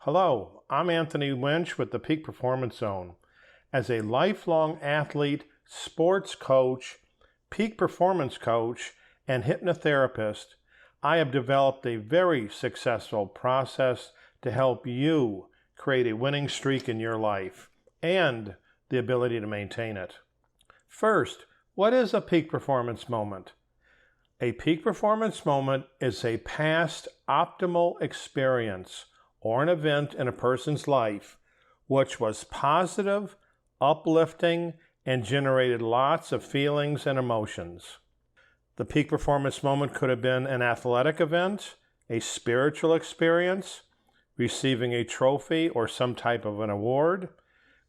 Hello, I'm Anthony Winch with the Peak Performance Zone. As a lifelong athlete, sports coach, peak performance coach, and hypnotherapist, I have developed a very successful process to help you create a winning streak in your life and the ability to maintain it. First, what is a peak performance moment? A peak performance moment is a past optimal experience or an event in a person's life which was positive, uplifting, and generated lots of feelings and emotions. The peak performance moment could have been an athletic event, a spiritual experience, receiving a trophy or some type of an award,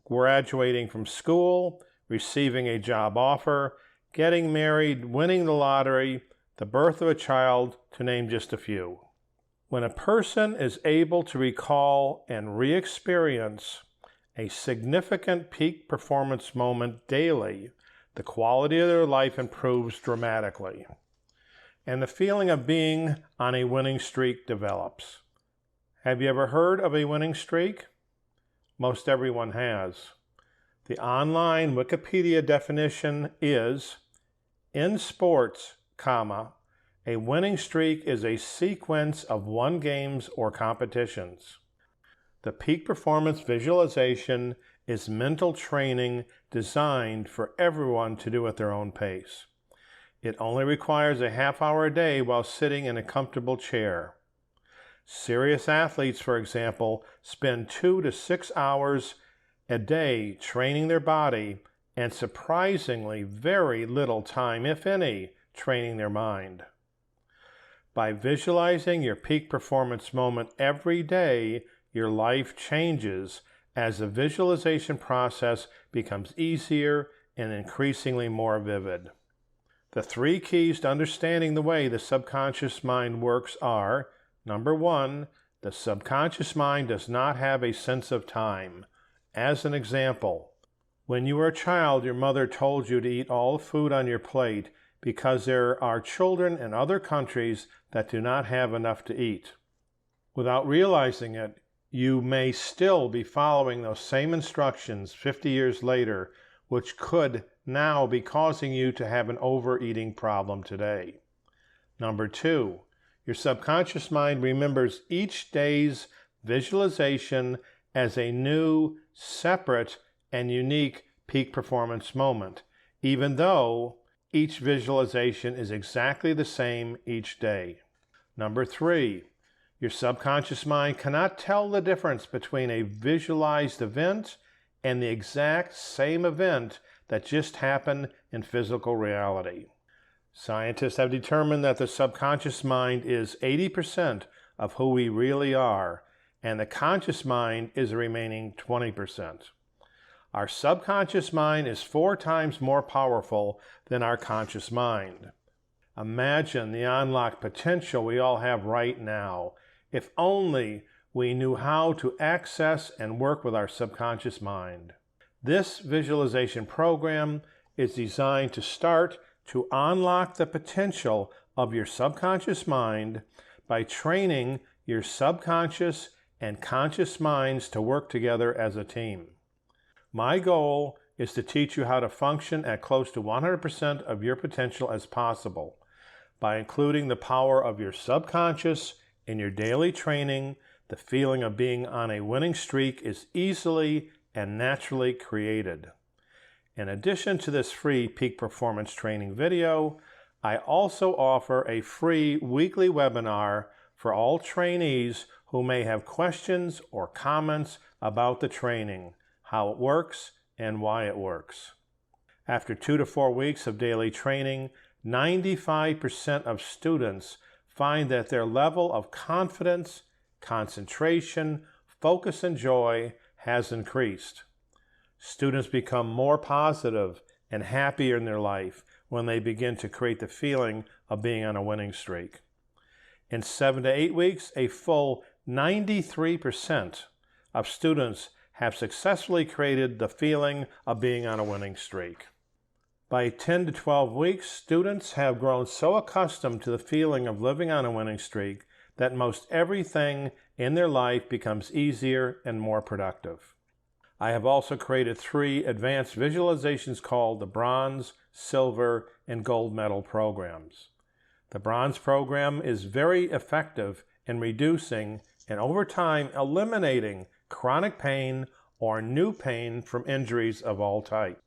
graduating from school, receiving a job offer, getting married, winning the lottery, the birth of a child, to name just a few. When a person is able to recall and re-experience a significant peak performance moment daily, the quality of their life improves dramatically, and the feeling of being on a winning streak develops. Have you ever heard of a winning streak? Most everyone has. The online Wikipedia definition is, in sports, a winning streak is a sequence of won games or competitions. The peak performance visualization is mental training designed for everyone to do at their own pace. It only requires a half hour a day while sitting in a comfortable chair. Serious athletes, for example, spend 2 to 6 hours a day training their body and surprisingly very little time, if any, training their mind. By visualizing your peak performance moment every day, your life changes as the visualization process becomes easier and increasingly more vivid. The 3 keys to understanding the way the subconscious mind works are: number 1, the subconscious mind does not have a sense of time. As an example, when you were a child, your mother told you to eat all the food on your plate because there are children in other countries that do not have enough to eat. Without realizing it, you may still be following those same instructions 50 years later, which could now be causing you to have an overeating problem today. Number 2, your subconscious mind remembers each day's visualization as a new, separate, and unique peak performance moment, even though each visualization is exactly the same each day. Number 3, your subconscious mind cannot tell the difference between a visualized event and the exact same event that just happened in physical reality. Scientists have determined that the subconscious mind is 80% of who we really are, and the conscious mind is the remaining 20%. Our subconscious mind is 4 times more powerful than our conscious mind. Imagine the unlocked potential we all have right now, if only we knew how to access and work with our subconscious mind. This visualization program is designed to start to unlock the potential of your subconscious mind by training your subconscious and conscious minds to work together as a team. My goal is to teach you how to function at close to 100% of your potential as possible. By including the power of your subconscious in your daily training, the feeling of being on a winning streak is easily and naturally created. In addition to this free peak performance training video, I also offer a free weekly webinar for all trainees who may have questions or comments about the training, how it works, and why it works. After 2 to 4 weeks of daily training, 95% of students find that their level of confidence, concentration, focus, and joy has increased. Students become more positive and happier in their life when they begin to create the feeling of being on a winning streak. In 7 to 8 weeks, a full 93% of students have successfully created the feeling of being on a winning streak. By 10 to 12 weeks, students have grown so accustomed to the feeling of living on a winning streak that most everything in their life becomes easier and more productive. I have also created 3 advanced visualizations called the Bronze, Silver, and Gold Medal programs. The Bronze program is very effective in reducing and over time eliminating chronic pain or new pain from injuries of all types.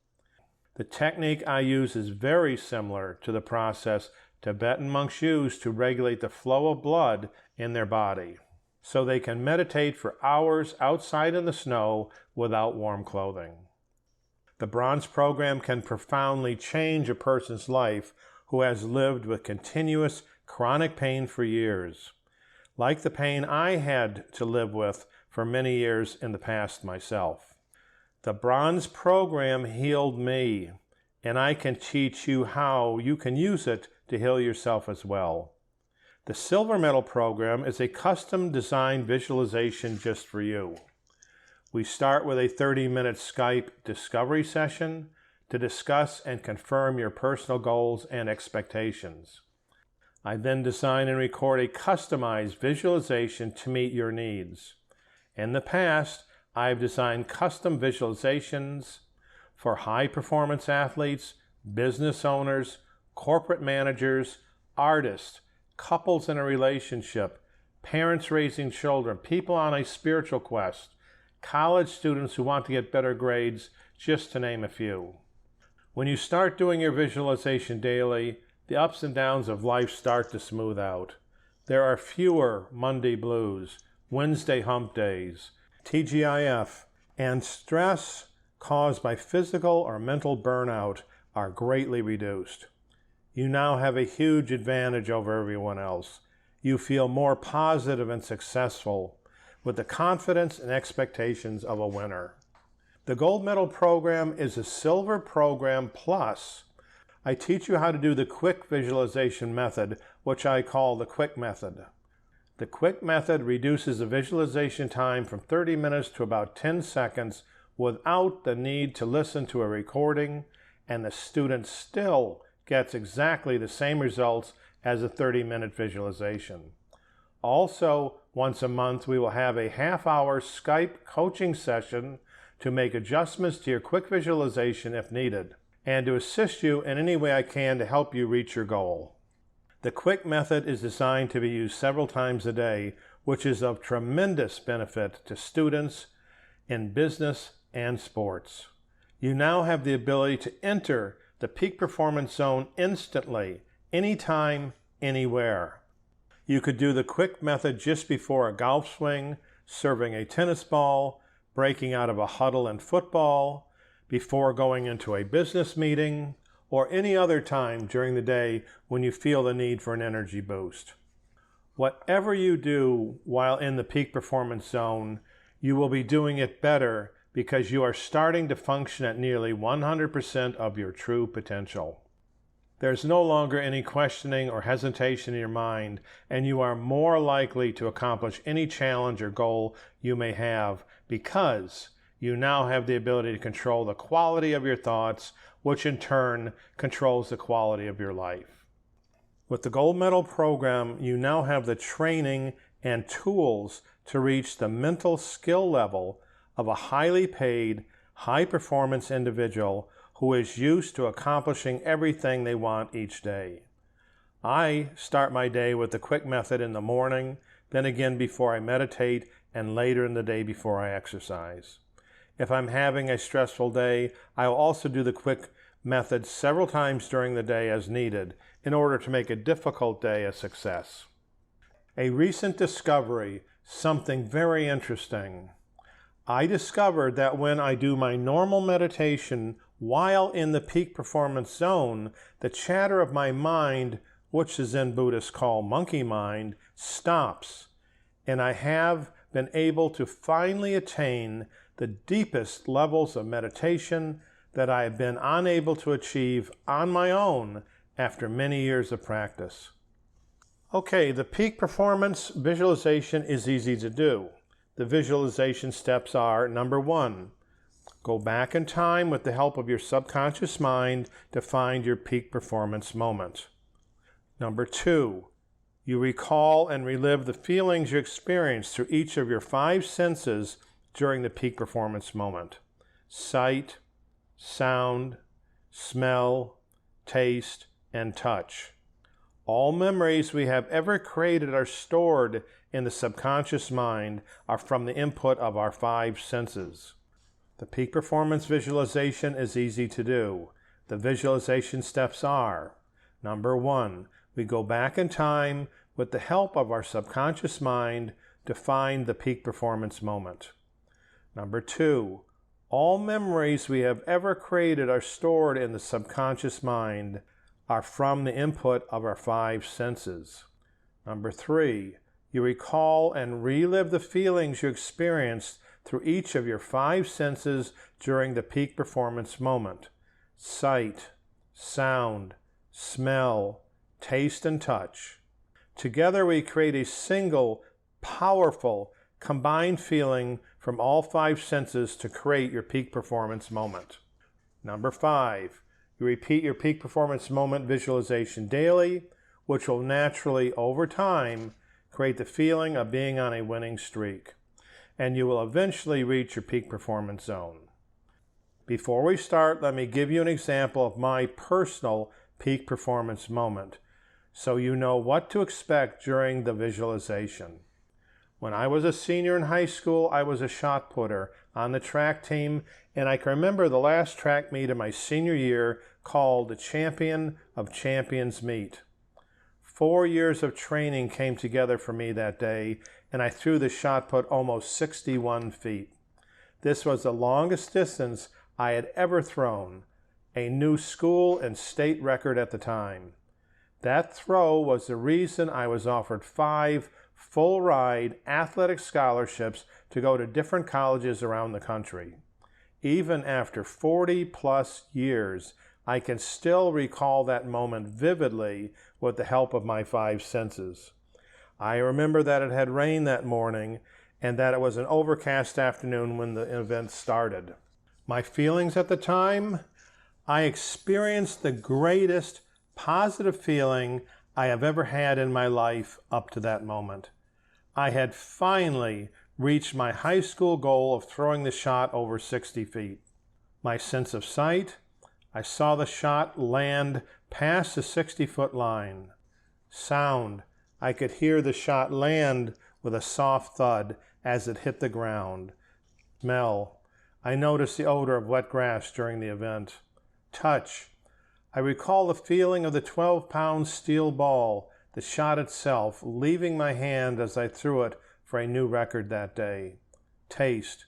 The technique I use is very similar to the process Tibetan monks use to regulate the flow of blood in their body, so they can meditate for hours outside in the snow without warm clothing. The Bronze program can profoundly change a person's life who has lived with continuous chronic pain for years, like the pain I had to live with for many years in the past myself. The Bronze program healed me, and I can teach you how you can use it to heal yourself as well. The Silver Medal program is a custom-designed visualization just for you. We start with a 30-minute Skype discovery session to discuss and confirm your personal goals and expectations. I then design and record a customized visualization to meet your needs. In the past, I've designed custom visualizations for high-performance athletes, business owners, corporate managers, artists, couples in a relationship, parents raising children, people on a spiritual quest, college students who want to get better grades, just to name a few. When you start doing your visualization daily, the ups and downs of life start to smooth out. There are fewer Monday blues, Wednesday hump days, TGIF, and stress caused by physical or mental burnout are greatly reduced. You now have a huge advantage over everyone else. You feel more positive and successful with the confidence and expectations of a winner. The Gold Medal program is a Silver program plus. I teach you how to do the quick visualization method, which I call the Quick Method. The Quick Method reduces the visualization time from 30 minutes to about 10 seconds without the need to listen to a recording, and the student still gets exactly the same results as a 30-minute visualization. Also, once a month, we will have a half-hour Skype coaching session to make adjustments to your quick visualization if needed, and to assist you in any way I can to help you reach your goal. The Quick Method is designed to be used several times a day, which is of tremendous benefit to students in business and sports. You now have the ability to enter the peak performance zone instantly, anytime, anywhere. You could do the Quick Method just before a golf swing, serving a tennis ball, breaking out of a huddle in football, before going into a business meeting, or any other time during the day when you feel the need for an energy boost. Whatever you do while in the peak performance zone, you will be doing it better because you are starting to function at nearly 100% of your true potential. There's no longer any questioning or hesitation in your mind, and you are more likely to accomplish any challenge or goal you may have because you now have the ability to control the quality of your thoughts, which in turn controls the quality of your life. With the Gold Medal program, you now have the training and tools to reach the mental skill level of a highly paid, high-performance individual who is used to accomplishing everything they want each day. I start my day with the Quick Method in the morning, then again before I meditate, and later in the day before I exercise. If I'm having a stressful day, I will also do the Quick Method several times during the day as needed in order to make a difficult day a success. A recent discovery, something very interesting. I discovered that when I do my normal meditation while in the peak performance zone, the chatter of my mind, which the Zen Buddhists call monkey mind, stops, and I have been able to finally attain the deepest levels of meditation that I have been unable to achieve on my own after many years of practice. Okay, the peak performance visualization is easy to do. The visualization steps are, number 1, go back in time with the help of your subconscious mind to find your peak performance moment. Number 2, You recall and relive the feelings you experienced through each of your 5 senses during the peak performance moment. Sight, sound, smell, taste, and touch. All memories we have ever created are stored in the subconscious mind are from the input of our 5 senses. The peak performance visualization is easy to do. The visualization steps are: number 1, we go back in time with the help of our subconscious mind to find the peak performance moment. Number 2, all memories we have ever created are stored in the subconscious mind are from the input of our 5 senses. Number 3, you recall and relive the feelings you experienced through each of your 5 senses during the peak performance moment. Sight, sound, smell, taste, and touch. Together we create a single, powerful, combined feeling from all 5 senses to create your peak performance moment. Number 5, you repeat your peak performance moment visualization daily, which will naturally, over time, create the feeling of being on a winning streak, and you will eventually reach your peak performance zone. Before we start, let me give you an example of my personal peak performance moment, so you know what to expect during the visualization. When I was a senior in high school, I was a shot putter on the track team, and I can remember the last track meet of my senior year called the Champion of Champions meet. 4 years of training came together for me that day, and I threw the shot put almost 61 feet. This was the longest distance I had ever thrown, a new school and state record at the time. That throw was the reason I was offered 5 full-ride athletic scholarships to go to different colleges around the country. Even after 40-plus years, I can still recall that moment vividly with the help of my 5 senses. I remember that it had rained that morning and that it was an overcast afternoon when the event started. My feelings at the time? I experienced the greatest positive feeling I have ever had in my life up to that moment. I had finally reached my high school goal of throwing the shot over 60 feet. My sense of sight? I saw the shot land past the 60-foot line. Sound? I could hear the shot land with a soft thud as it hit the ground. Smell? I noticed the odor of wet grass during the event. Touch? I recall the feeling of the 12-pound steel ball, the shot itself, leaving my hand as I threw it for a new record that day. Taste?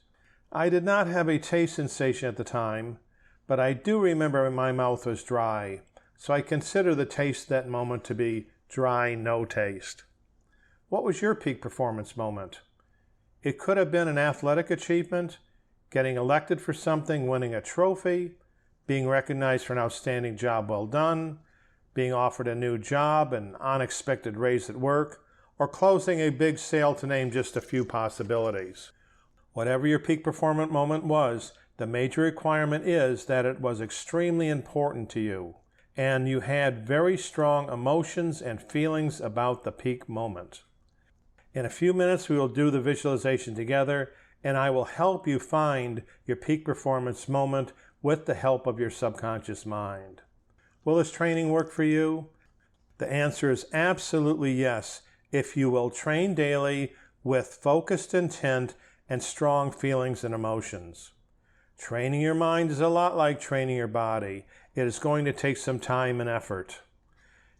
I did not have a taste sensation at the time, but I do remember my mouth was dry, so I consider the taste that moment to be dry, no taste. What was your peak performance moment? It could have been an athletic achievement, getting elected for something, winning a trophy, being recognized for an outstanding job well done, being offered a new job, an unexpected raise at work, or closing a big sale, to name just a few possibilities. Whatever your peak performance moment was, the major requirement is that it was extremely important to you, and you had very strong emotions and feelings about the peak moment. In a few minutes, we will do the visualization together, and I will help you find your peak performance moment with the help of your subconscious mind. Will this training work for you? The answer is absolutely yes, if you will train daily with focused intent and strong feelings and emotions. Training your mind is a lot like training your body. It is going to take some time and effort.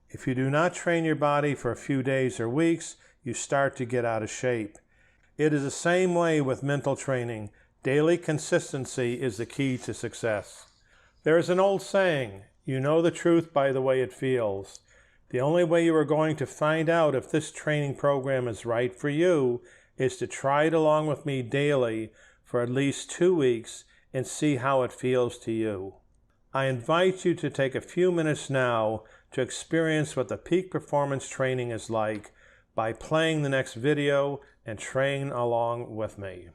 If you do not train your body for a few days or weeks, you start to get out of shape. It is the same way with mental training. Daily consistency is the key to success. There is an old saying, you know the truth by the way it feels. The only way you are going to find out if this training program is right for you is to try it along with me daily for at least 2 weeks and see how it feels to you. I invite you to take a few minutes now to experience what the peak performance training is like by playing the next video and train along with me.